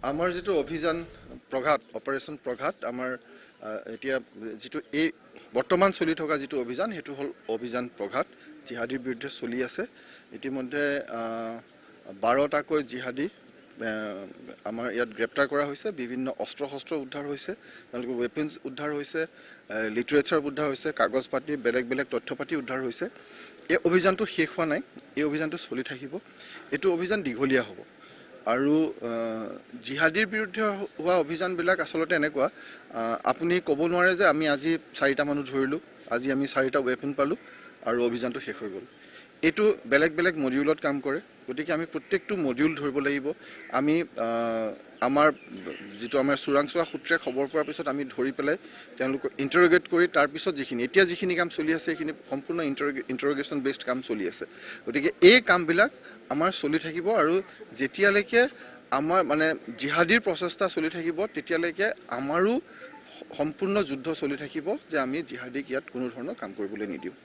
আমাৰ যেটো অভিযান প্ৰঘাত অপাৰেশ্যন প্ৰঘাত আমাৰ এতিয়া যেটো এই বৰ্তমান চলি থকা যেটো অভিযান হেতু হল অভিযান প্ৰঘাত জিহাদীৰ বিৰুদ্ধে চলি আছে ইতিমধ্যে 12টাকৈ জিহাদী আমাৰ ইয়াত গ্ৰেপ্তাৰ কৰা হৈছে বিভিন্ন অস্ত্ৰ উদ্ধাৰ হৈছে তেওঁলোকৰ ওয়েপনছ উদ্ধাৰ হৈছে লিটাৰেচাৰ উদ্ধাৰ হৈছে কাগজ পাতি বেলেগ তথ্য পাতি উদ্ধাৰ হৈছে এই অভিযানটো শেষ হোৱা নাই এই অভিযানটো চলি থাকিব এটো অভিযান দীঘলীয়া হ'ব আৰু জিহাদীৰ বিৰুদ্ধে হোৱা অভিযানবিলাক আসলতে এনেকুৱা আপুনি ক'ব নোৱাৰে যে আমি আজি 4টা মানুহ ধৰিলো আজি আমি 4টা ওয়েপন পালো আৰু অভিযানটো শেষ হৈ গ'ল এটো বেলেগ মডিউলত কাম কৰে গতিকে আমি প্ৰত্যেকটো মডিউল ধৰিব লাগিব আমি আমাৰ যেটো আমাৰ চুৰাংচোৱা সূত্ৰে খবৰ পোৱাৰ পিছত আমি ধৰি পেলাই তেওঁলোকক ইন্টাৰোগেট কৰি তাৰ পিছত যিখিনি কাম চলি আছে সেইখিনি সম্পূৰ্ণ ইন্টাৰোগেশন বেসড কাম চলি আছে গতিকে এই কামবিলাক আমাৰ চলি থাকিব আৰু যেতিয়ালৈকে আমাৰ মানে জিহাদীৰ প্ৰচেষ্টা চলি থাকিব তেতিয়ালৈকে আমাৰো সম্পূৰ্ণ যুদ্ধ চলি থাকিব যে আমি জিহাদীক ইয়াত কোনো ধৰণৰ কাম কৰিবলৈ নিদিওঁ